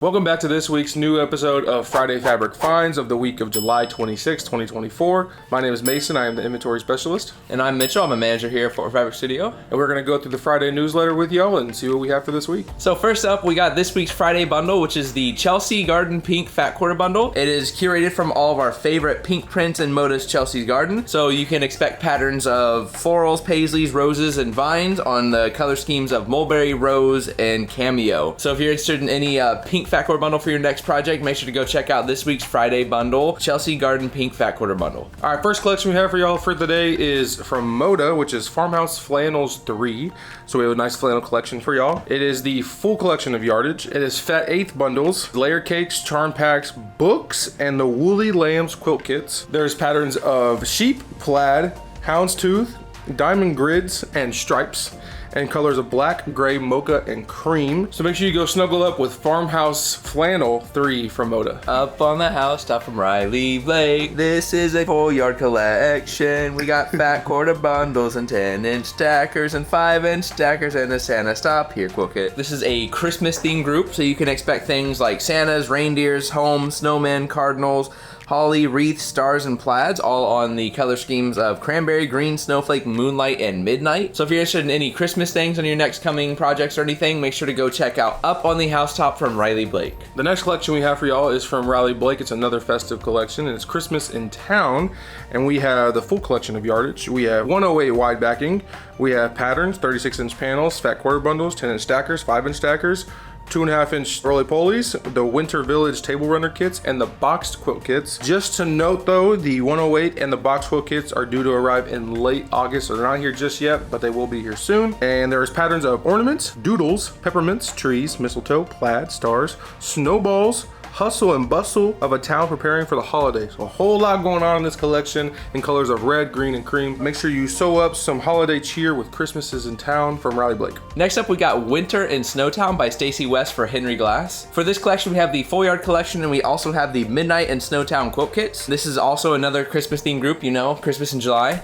Welcome back to this week's new episode of Friday Fabric Finds of the week of July 26, 2024. My name is Mason. I am the inventory specialist. And I'm Mitchell. I'm a manager here at Fort Fabric Studio. And we're going to go through the Friday newsletter with y'all and see what we have for this week. So first up, we got this week's Friday bundle, which is the Chelsea Garden Pink Fat Quarter Bundle. It is curated from all of our favorite pink prints in Moda's Chelsea's Garden. So you can expect patterns of florals, paisleys, roses, and vines on the color schemes of mulberry, rose, and cameo. So if you're interested in any pink Fat Quarter Bundle for your next project, make sure to go check out this week's Friday bundle, Chelsea Garden Pink Fat Quarter Bundle. All right, first collection we have for y'all for today is from Moda, which is Farmhouse Flannels III. So we have a nice flannel collection for y'all. It is the full collection of yardage. It is Fat Eighth bundles, layer cakes, charm packs, books, and the Woolly Lambs quilt kits. There's patterns of sheep, plaid, houndstooth, diamond grids, and stripes, and colors of black, gray, mocha, and cream. So make sure you go snuggle up with Farmhouse Flannel 3 from Moda. Up on the housetop from Riley Blake. This is a full yard collection. We got fat quarter bundles and 10-inch stackers and 5-inch stackers and a Santa Stop Here quilt kit. This is a Christmas themed group, so you can expect things like Santas, reindeers, homes, snowmen, cardinals, holly, wreaths, stars, and plaids, all on the color schemes of cranberry, green, snowflake, moonlight, and midnight. So if you're interested in any Christmas things on your next coming projects or anything, make sure to go check out Up on the Housetop from Riley Blake. The next collection we have for y'all is from Riley Blake. It's another festive collection, and it's Christmas in Town. And we have the full collection of yardage. We have 108 wide backing. We have patterns, 36-inch panels, fat quarter bundles, 10-inch stackers, 5-inch stackers, 2.5-inch roly-polies, the Winter Village table runner kits, and the boxed quilt kits. Just to note though, the 108 and the boxed quilt kits are due to arrive in late August, so they're not here just yet, but they will be here soon. And there's patterns of ornaments, doodles, peppermints, trees, mistletoe, plaid, stars, snowballs, hustle and bustle of a town preparing for the holidays. So a whole lot going on in this collection in colors of red, green, and cream. Make sure you sew up some holiday cheer with Christmases in Town from Riley Blake. Next up, we got Winter in Snowtown by Stacy West for Henry Glass. For this collection, we have the full yard collection, and we also have the Midnight in Snowtown quilt kits. This is also another Christmas themed group, you know, Christmas in July.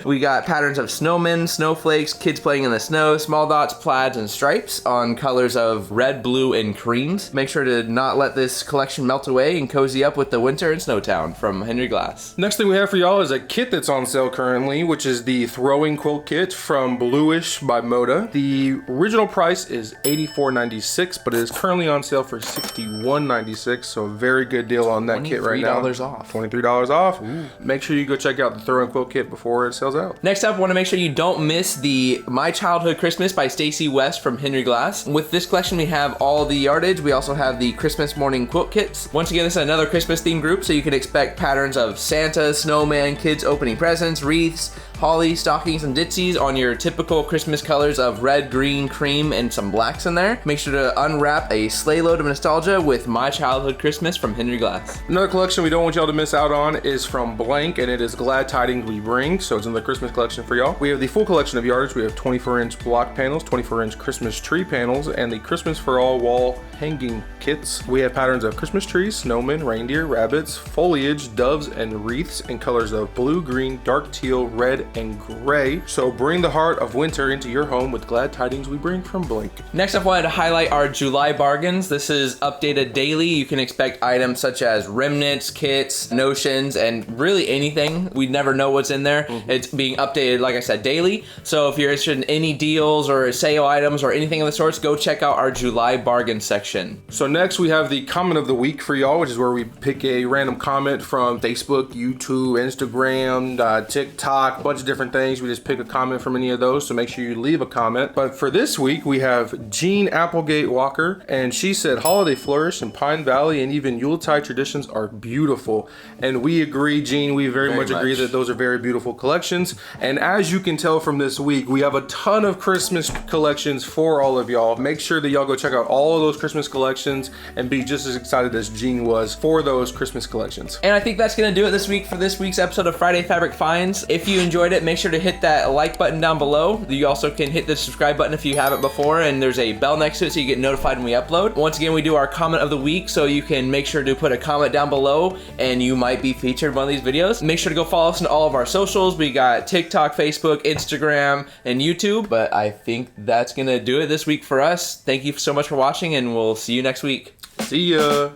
We got patterns of snowmen, snowflakes, kids playing in the snow, small dots, plaids, and stripes on colors of red, blue, and creams. Make sure to not let this collection melt away and cozy up with the Winter in Snowtown from Henry Glass. Next thing we have for y'all is a kit that's on sale currently, which is the Throwing Quilt Kit from Bluish by Moda. The original price is $84.96, but it is currently on sale for $61.96, so a very good deal on that kit right now. $23 off. $23 off. Ooh. Make sure you go check out the Throwing Quilt Kit before it sells out. Next up, I want to make sure you don't miss the My Childhood Christmas by Stacy West from Henry Glass. With this collection, we have all the yardage. We also have the Christmas morning quilt kits. Once again, this is another Christmas themed group, so you can expect patterns of Santa, snowman, kids opening presents, wreaths, holly, stockings, and ditsies on your typical Christmas colors of red, green, cream, and some blacks in there. Make sure to unwrap a sleigh load of nostalgia with My Childhood Christmas from Henry Glass. Another collection we don't want y'all to miss out on is from Blank, and it is Glad Tidings We Bring, so it's in the Christmas collection for y'all. We have the full collection of yardage. We have 24-inch block panels, 24-inch Christmas tree panels, and the Christmas for All wall hanging kits. We have patterns of Christmas trees, snowmen, reindeer, rabbits, foliage, doves, and wreaths in colors of blue, green, dark teal, red, and gray. So bring the heart of winter into your home with Glad Tidings We Bring from Blink. Next up, I wanted to highlight our July bargains. This is updated daily. You can expect items such as remnants, kits, notions, and really anything. We never know what's in there. It's being updated, like I said, daily. So if you're interested in any deals or sale items or anything of the sorts, go check out our July bargain section. So next we have the comment of the week for y'all, which is where we pick a random comment from Facebook, YouTube, Instagram, TikTok, a bunch of different things. We just pick a comment from any of those, so make sure you leave a comment. But for this week, we have Jean Applegate Walker, and she said, holiday flourish in Pine Valley and even Yuletide traditions are beautiful. And we agree, Jean, we very much agree that those are very beautiful collections. And as you can tell from this week, we have a ton of Christmas collections for all of y'all. Make sure that y'all go check out all of those Christmas collections and be just as excited as Jean was for those Christmas collections. And I think that's going to do it this week for this week's episode of Friday Fabric Finds. If you enjoyed enjoyed it, make sure to hit that like button down below. You also can hit the subscribe button if you haven't before, and there's a bell next to it so you get notified when we upload. Once again, we do our comment of the week, so you can make sure to put a comment down below and you might be featured in one of these videos. Make sure to go follow us on all of our socials. We got TikTok, Facebook, Instagram, and YouTube. But I think that's gonna do it this week for us. Thank you so much for watching, and we'll see you next week. See ya.